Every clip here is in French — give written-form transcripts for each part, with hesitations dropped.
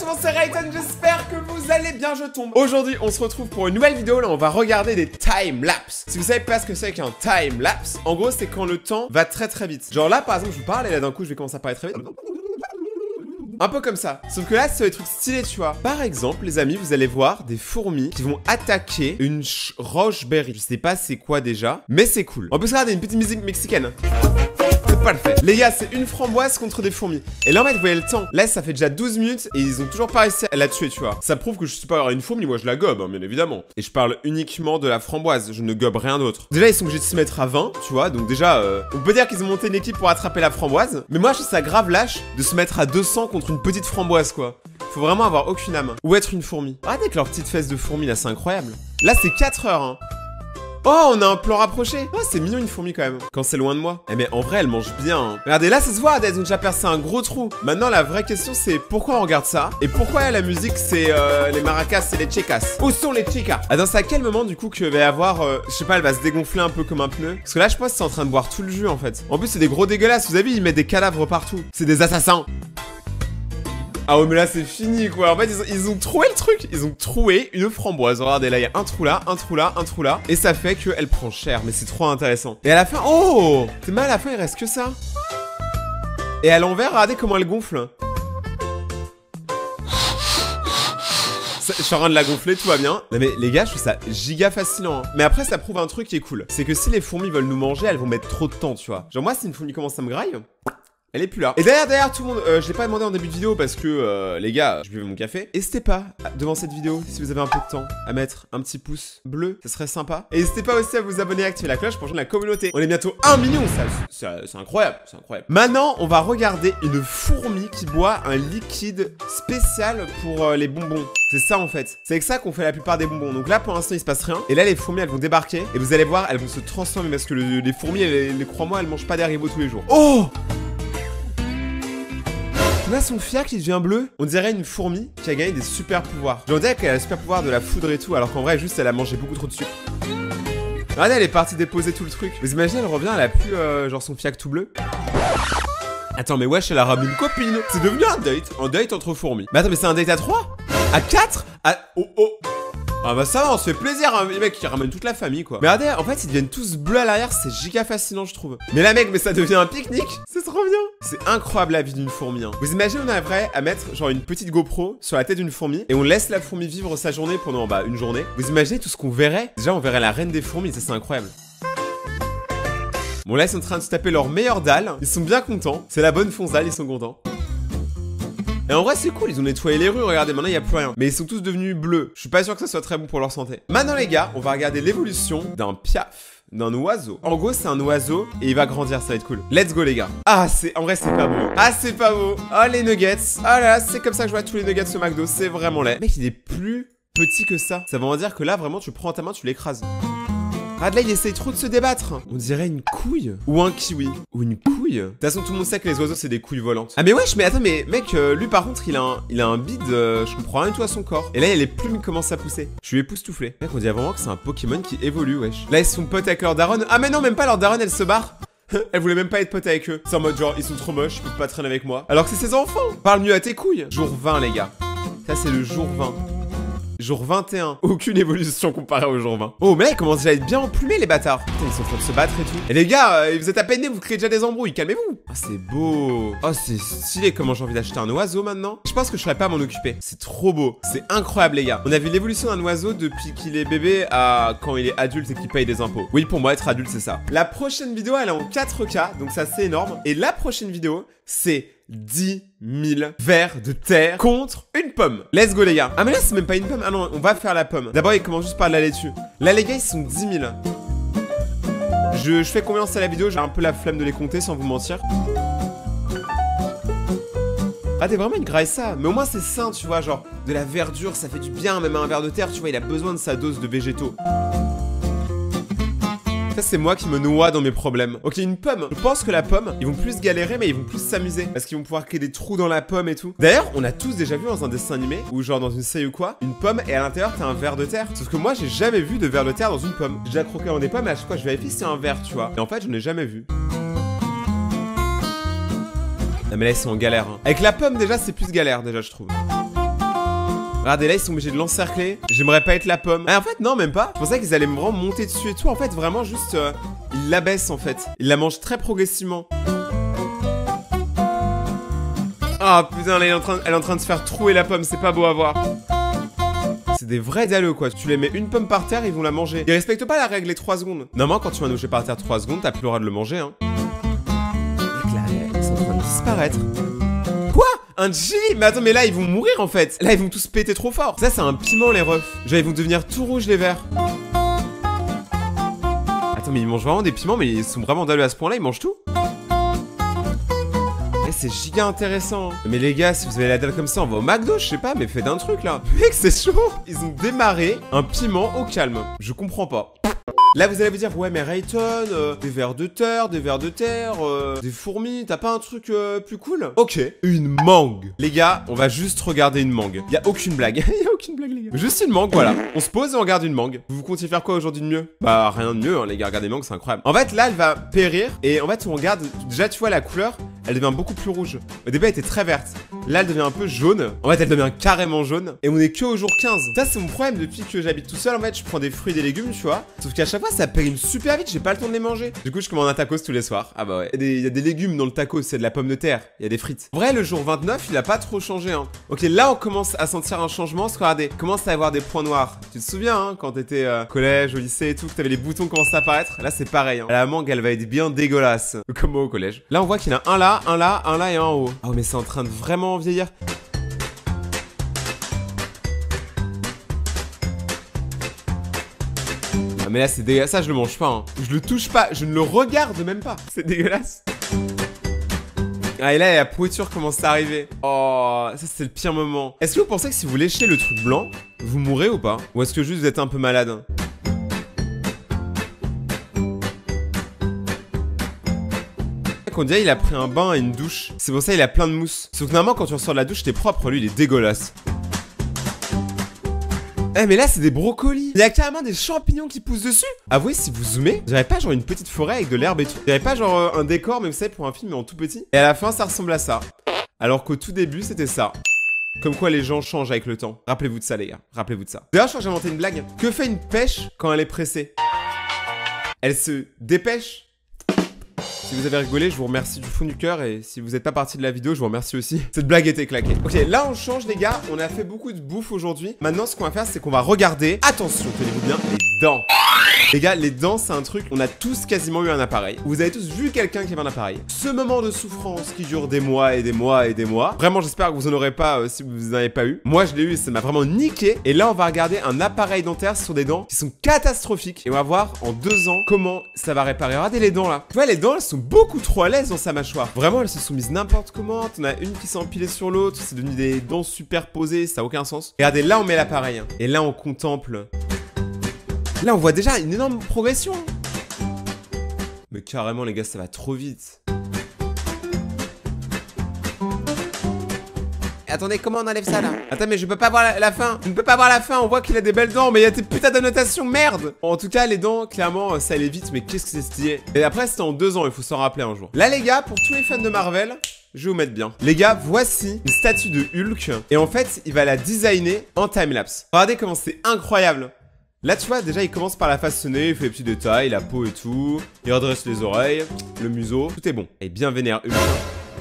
tout le monde, c'est Rayton, j'espère que vous allez bien, je tombe. Aujourd'hui, on se retrouve pour une nouvelle vidéo, là on va regarder des time-lapse. Si vous savez pas ce que c'est qu'un time-lapse, en gros c'est quand le temps va très très vite. Genre là par exemple, je vous parle et là d'un coup je vais commencer à parler très vite. Un peu comme ça. Sauf que là, c'est des trucs stylés, tu vois. Par exemple, les amis, vous allez voir des fourmis qui vont attaquer une rocheberry. Je sais pas c'est quoi déjà, mais c'est cool. En plus, regardez, une petite musique mexicaine. C'est pas le fait. Les gars, c'est une framboise contre des fourmis. Et là, en fait, vous voyez le temps. Là, ça fait déjà 12 minutes et ils ont toujours pas réussi à la tuer, tu vois. Ça prouve que je suis pas une fourmi, moi je la gobe, hein, bien évidemment. Et je parle uniquement de la framboise, je ne gobe rien d'autre. Déjà, ils sont obligés de se mettre à 20, tu vois. Donc déjà, on peut dire qu'ils ont monté une équipe pour attraper la framboise. Mais moi, je trouve ça grave lâche de se mettre à 200 contre une petite framboise, quoi. Faut vraiment avoir aucune âme. Ou être une fourmi. Regardez avec leurs petites fesses de fourmi, là, c'est incroyable. Là, c'est 4 heures, hein. Oh, on a un plan rapproché. Oh, c'est mignon une fourmi quand même. Quand c'est loin de moi. Eh mais en vrai, elle mange bien. Hein. Regardez, là, ça se voit, elles ont déjà percé un gros trou. Maintenant, la vraie question, c'est pourquoi on regarde ça? Et pourquoi la musique, c'est les maracas et les chicas? Où sont les chicas? Attends, c'est à quel moment, du coup, qu'il va y avoir... je sais pas, elle va se dégonfler un peu comme un pneu? Parce que là, je pense que c'est en train de boire tout le jus, en fait. En plus, c'est des gros dégueulasses. Vous avez vu, ils mettent des cadavres partout. C'est des assassins. Ah ouais mais là c'est fini quoi. En fait ils ont troué le truc. Ils ont troué une framboise. Regardez là il y a un trou là, un trou là, un trou là. Et ça fait qu'elle prend cher. Mais c'est trop intéressant. Et à la fin, oh, c'est mal, à la fin il reste que ça. Et à l'envers, regardez comment elle gonfle. Je suis en train de la gonfler, tout va bien. Non mais les gars, je trouve ça giga fascinant. Hein. Mais après, ça prouve un truc qui est cool. C'est que si les fourmis veulent nous manger, elles vont mettre trop de temps, tu vois. Genre moi, si une fourmi commence à me graille... Elle est plus là. Et derrière tout le monde, je l'ai pas demandé en début de vidéo parce que les gars, je buvais mon café. N'hésitez pas devant cette vidéo, si vous avez un peu de temps, à mettre un petit pouce bleu, ça serait sympa. Et n'hésitez pas aussi à vous abonner et activer la cloche pour rejoindre la communauté. On est bientôt 1 million, c'est incroyable, c'est incroyable. Maintenant, on va regarder une fourmi qui boit un liquide spécial pour les bonbons. C'est ça en fait. C'est avec ça qu'on fait la plupart des bonbons. Donc là, pour l'instant, il se passe rien. Et là, les fourmis, elles vont débarquer. Et vous allez voir, elles vont se transformer parce que les fourmis, crois-moi, elles mangent pas des haribots tous les jours. Oh! Là, son fiac, il devient bleu. On dirait une fourmi qui a gagné des super pouvoirs. On dirait qu'elle a le super pouvoir de la foudre et tout, alors qu'en vrai, juste, elle a mangé beaucoup trop de sucre. Regardez, elle est partie déposer tout le truc. Vous imaginez, elle revient, elle a plus, genre, son fiac tout bleu. Attends, mais wesh, elle a ramené une copine. C'est devenu un date entre fourmis. Mais attends, mais c'est un date à 3? À 4? Oh. Ah bah ça va, on se fait plaisir, hein, les mecs qui ramènent toute la famille quoi. Mais regardez, en fait ils deviennent tous bleus à l'arrière, c'est giga fascinant je trouve. Mais là mec, mais ça devient un pique-nique. C'est trop bien. C'est incroyable la vie d'une fourmi hein. Vous imaginez on arriverait à mettre genre une petite GoPro sur la tête d'une fourmi et on laisse la fourmi vivre sa journée pendant une journée. Vous imaginez tout ce qu'on verrait? Déjà on verrait la reine des fourmis, ça c'est incroyable. Bon là ils sont en train de se taper leur meilleure dalle. Ils sont bien contents, c'est la bonne fonzale, ils sont contents. Et en vrai c'est cool, ils ont nettoyé les rues, regardez maintenant il n'y a plus rien. Mais ils sont tous devenus bleus, je suis pas sûr que ça soit très bon pour leur santé. Maintenant les gars, on va regarder l'évolution d'un piaf, d'un oiseau. En gros c'est un oiseau et il va grandir, ça va être cool. Let's go les gars. Ah en vrai c'est pas beau. Ah c'est pas beau. Ah les nuggets. Ah là c'est comme ça que je vois tous les nuggets au McDo, c'est vraiment laid. Mec il est plus petit que ça. Ça veut dire que là vraiment tu prends ta main, tu l'écrases. Ah là il essaye trop de se débattre. On dirait une couille. Ou un kiwi. Ou une couille. De toute façon tout le monde sait que les oiseaux c'est des couilles volantes. Ah mais wesh mais attends mais mec lui par contre il a un bide je comprends rien du tout à son corps. Et là il y a les plumes qui commencent à pousser. Je suis époustouflé. Mec on dirait vraiment que c'est un Pokémon qui évolue wesh. Là ils sont potes avec leur daronne. Ah mais non même pas leur daronne elle se barre. Elle voulait même pas être pote avec eux. C'est en mode genre ils sont trop moches, ils peuvent pas traîner avec moi. Alors que c'est ses enfants. Parle mieux à tes couilles. Jour 20 les gars. Ça c'est le jour 20. Jour 21, aucune évolution comparée au jour 20. Oh mais ils commencent déjà à être bien emplumés les bâtards. Putain ils sont en train de se battre et tout. Et les gars, vous êtes à peine nés, vous créez déjà des embrouilles, calmez-vous. Ah c'est beau. Oh c'est stylé comment j'ai envie d'acheter un oiseau maintenant. Je pense que je serais pas à m'en occuper. C'est trop beau, c'est incroyable les gars. On a vu l'évolution d'un oiseau depuis qu'il est bébé à quand il est adulte et qu'il paye des impôts. Oui pour moi être adulte c'est ça. La prochaine vidéo elle est en 4K, donc ça c'est énorme. Et la prochaine vidéo c'est 10 000 vers de terre contre une pomme. Let's go les gars. Ah mais là c'est même pas une pomme. Ah non on va faire la pomme. D'abord il commence juste par la laitue. Là les gars ils sont 10 000. Je fais confiance à la vidéo. J'ai un peu la flemme de les compter sans vous mentir. Ah t'es vraiment une graille ça. Mais au moins c'est sain tu vois. Genre de la verdure ça fait du bien. Même à un ver de terre tu vois il a besoin de sa dose de végétaux. Ça c'est moi qui me noie dans mes problèmes. Ok une pomme. Je pense que la pomme ils vont plus galérer mais ils vont plus s'amuser. Parce qu'ils vont pouvoir créer des trous dans la pomme et tout. D'ailleurs on a tous déjà vu dans un dessin animé ou genre dans une série ou quoi, une pomme et à l'intérieur t'as un ver de terre. Sauf que moi j'ai jamais vu de ver de terre dans une pomme. J'ai déjà croqué dans des pommes mais à chaque fois je vérifie si c'est un ver tu vois. Et en fait je n'ai jamais vu. Ah mais là ils sont en galère hein. Avec la pomme déjà c'est plus galère déjà je trouve. Regardez, là, ils sont obligés de l'encercler. J'aimerais pas être la pomme. Ah, en fait, non, même pas. Je pensais qu'ils allaient vraiment monter dessus et tout. En fait, vraiment, juste, ils l'abaissent, en fait. Ils la mangent très progressivement. Ah, putain, là, elle est en train de se faire trouer la pomme. C'est pas beau à voir. C'est des vrais dalleux, quoi. Tu les mets une pomme par terre, ils vont la manger. Ils respectent pas la règle des 3 secondes. Normalement, quand tu vas nocher par terre 3 secondes, t'as plus le droit de le manger, hein. Là, ils sont en train de disparaître. Quoi? Un chili? Mais attends, mais là, ils vont mourir, en fait. Là, ils vont tous péter trop fort. Ça, c'est un piment, les refs. Genre, ils vont devenir tout rouges, les verts. Attends, mais ils mangent vraiment des piments, mais ils sont vraiment dalleux à ce point-là, ils mangent tout? C'est giga intéressant. Mais les gars, si vous avez la dalle comme ça, on va au McDo, je sais pas, mais faites un truc là. Mec, c'est chaud. Ils ont démarré un piment au calme. Je comprends pas. Là, vous allez vous dire, ouais, mais Rayton, des vers de terre, des fourmis, t'as pas un truc plus cool? Ok, une mangue. Les gars, on va juste regarder une mangue. Y a aucune blague. Y a aucune blague, les gars. Juste une mangue, voilà. On se pose et on regarde une mangue. Vous comptiez faire quoi aujourd'hui de mieux? Bah, rien de mieux, hein, les gars. Regardez les mangues, c'est incroyable. En fait, là, elle va périr. Et en fait, on regarde, déjà, tu vois la couleur. Elle devient beaucoup plus rouge. Au début, elle était très verte. Là, elle devient un peu jaune. En fait, elle devient carrément jaune. Et on est que au jour 15. Ça, c'est mon problème depuis que j'habite tout seul. En fait, je prends des fruits et des légumes, tu vois. Sauf qu'à chaque fois, ça périme super vite. J'ai pas le temps de les manger. Du coup, je commande un tacos tous les soirs. Ah bah ouais. Il y a des légumes dans le tacos. C'est de la pomme de terre. Il y a des frites. En vrai, le jour 29, il a pas trop changé, hein. Ok, là, on commence à sentir un changement. Parce que regardez, commence à avoir des points noirs. Tu te souviens, hein, quand t'étais au collège, au lycée et tout, que t'avais les boutons qui commençaient à apparaître. Là, c'est pareil, hein. La mangue, elle va être bien dégueulasse. Comme moi au collège. Là, on voit qu'il y en a un là, un là, un là et un en haut. Oh, mais c'est en train de vraiment vieillir. Ah, mais là, c'est dégueulasse. Ça, je le mange pas, hein. Je le touche pas. Je ne le regarde même pas. C'est dégueulasse. Ah, et là, la pourriture commence à arriver. Oh, ça, c'est le pire moment. Est-ce que vous pensez que si vous léchez le truc blanc, vous mourrez ou pas? Ou est-ce que juste vous êtes un peu malade? On dirait il a pris un bain et une douche. C'est pour ça il a plein de mousse. Sauf que normalement quand tu ressors de la douche t'es propre, lui il est dégueulasse. Eh mais là c'est des brocolis. Il y a carrément des champignons qui poussent dessus. Avouez si vous zoomez, j'avais pas genre une petite forêt avec de l'herbe et tout. J'avais pas genre un décor mais vous savez pour un film mais en tout petit. Et à la fin ça ressemble à ça. Alors qu'au tout début c'était ça. Comme quoi les gens changent avec le temps. Rappelez-vous de ça les gars, rappelez-vous de ça. D'ailleurs je crois que j'ai inventé une blague. Que fait une pêche quand elle est pressée? Elle se dépêche. Si vous avez rigolé, je vous remercie du fond du cœur. Et si vous n'êtes pas parti de la vidéo, je vous remercie aussi. Cette blague était claquée. Ok, là on change les gars. On a fait beaucoup de bouffe aujourd'hui. Maintenant ce qu'on va faire c'est qu'on va regarder. Attention, tenez-vous bien, les dents. Les gars, les dents c'est un truc. On a tous quasiment eu un appareil. Vous avez tous vu quelqu'un qui avait un appareil. Ce moment de souffrance qui dure des mois et des mois et des mois. Vraiment j'espère que vous en aurez pas si vous n'en avez pas eu. Moi je l'ai eu et ça m'a vraiment niqué. Et là on va regarder un appareil dentaire sur des dents qui sont catastrophiques. Et on va voir en 2 ans comment ça va réparer. Regardez les dents là. Tu vois les dents elles sont beaucoup trop à l'aise dans sa mâchoire. Vraiment elles se sont mises n'importe comment. T'en as une qui s'est empilée sur l'autre. C'est devenu des dents superposées. Ça a aucun sens. Regardez là on met l'appareil. Et là on contemple. Là on voit déjà une énorme progression. Mais carrément les gars ça va trop vite. Attendez, comment on enlève ça là? Attends, mais je peux pas voir la fin. Je ne peux pas voir la fin. On voit qu'il a des belles dents, mais il y a des putains d'annotations, merde. En tout cas, les dents, clairement, ça allait vite, mais qu'est-ce que c'est stylé. Et après, c'était en 2 ans, il faut s'en rappeler un jour. Là, les gars, pour tous les fans de Marvel, je vais vous mettre bien. Les gars, voici une statue de Hulk. Et en fait, il va la designer en timelapse. Regardez comment c'est incroyable. Là, tu vois, déjà, il commence par la façonner, il fait les petits détails, la peau et tout. Il redresse les oreilles, le museau. Tout est bon. Et bien vénère Hulk.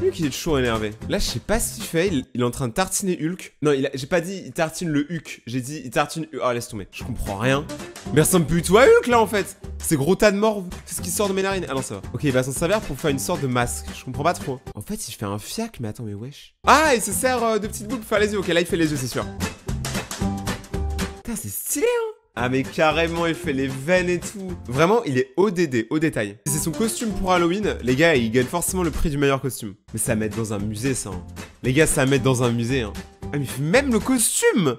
Hulk il est toujours énervé. Là je sais pas ce qu'il fait, il est en train de tartiner Hulk. Non j'ai pas dit il tartine le Hulk, j'ai dit il tartine Hulk. Oh laisse tomber, je comprends rien. Mais ressemble plutôt à Hulk là en fait. C'est gros tas de morve, c'est ce qui sort de mes narines. Ah non ça va. Ok il va s'en servir pour faire une sorte de masque, je comprends pas trop. En fait il fait un fiac mais attends mais wesh. Ah il se sert de petites boules pour faire les yeux, ok là il fait les yeux c'est sûr. Putain c'est stylé hein. Ah mais carrément il fait les veines et tout. Vraiment il est ODD, au détail. C'est son costume pour Halloween. Les gars il gagne forcément le prix du meilleur costume. Mais ça à mettre dans un musée ça hein. Les gars ça à mettre dans un musée hein. Ah mais il fait même le costume.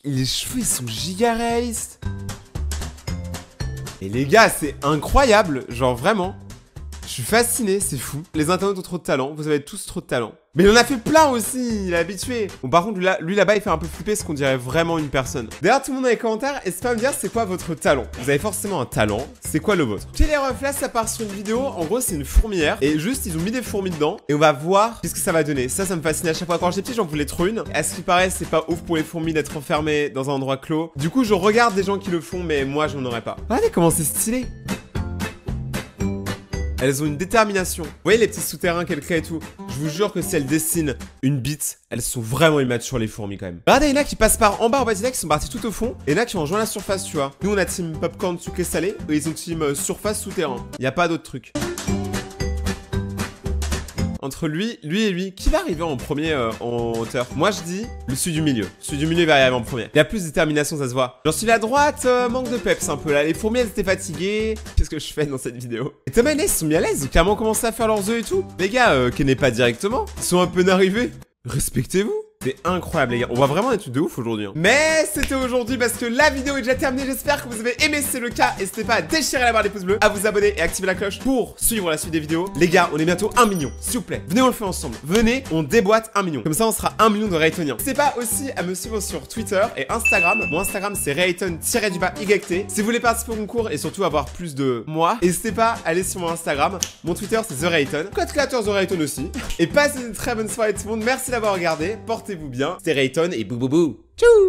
Les cheveux ils sont giga réalistes. Et les gars c'est incroyable. Genre vraiment. Je suis fasciné, c'est fou. Les internautes ont trop de talent, vous avez tous trop de talent. Mais il en a fait plein aussi, il est habitué. Bon, par contre, lui là-bas, il fait un peu flipper, ce qu'on dirait vraiment une personne. D'ailleurs, tout le monde dans les commentaires, n'hésitez pas à me dire c'est quoi votre talent. Vous avez forcément un talent, c'est quoi le vôtre? Télérof, là, ça part sur une vidéo. En gros, c'est une fourmilière. Et juste, ils ont mis des fourmis dedans. Et on va voir qu'est-ce que ça va donner. Ça me fascine à chaque fois. Quand j'étais petit, j'en voulais trop une. À ce qui paraît, c'est pas ouf pour les fourmis d'être enfermées dans un endroit clos. Du coup, je regarde des gens qui le font, mais moi, je n'en aurais pas. Regardez comment c'est stylé. Elles ont une détermination. Vous voyez les petits souterrains qu'elles créent et tout. Je vous jure que si elles dessinent une bite, elles sont vraiment immatures les fourmis quand même. Regardez, il y en a qui passent par en bas, en bas, il y en a qui sont partis tout au fond. Et il y en a qui ont rejoint la surface, tu vois. Nous on a team popcorn sucré salé. Eux ils ont team surface souterrain. Il n'y a pas d'autre truc. Entre lui et lui, qui va arriver en premier en hauteur? Moi je dis celui du milieu. Celui du milieu va arriver en premier. Il y a plus de détermination, ça se voit. J'en suis à droite, manque de peps un peu là. Les fourmis elles étaient fatiguées. Qu'est-ce que je fais dans cette vidéo? Et Thomas et Ness, ils sont mis à l'aise. Ils ont clairement commencé à faire leurs œufs et tout. Les gars, qui n'est pas directement. Ils sont à peine arrivés. Respectez-vous. C'est incroyable les gars, on voit vraiment des trucs de ouf aujourd'hui. Mais c'était aujourd'hui parce que la vidéo est déjà terminée. J'espère que vous avez aimé, si c'est le cas. N'hésitez pas à déchirer la barre des pouces bleus, à vous abonner et activer la cloche pour suivre la suite des vidéos. Les gars, on est bientôt 1 million, s'il vous plaît. Venez, on le fait ensemble. Venez, on déboîte 1 million. Comme ça, on sera 1 million de Raytoniens. N'hésitez pas aussi à me suivre sur Twitter et Instagram. Mon Instagram, c'est Rayton-YT. Si vous voulez participer au concours et surtout avoir plus de moi, n'hésitez pas à aller sur mon Instagram. Mon Twitter, c'est The Rayton. Code créateur The Rayton aussi. Et passez une très bonne soirée tout le monde. Merci d'avoir regardé. Portez-vous bien. C'était Rayton et bou bou bou. Tchou!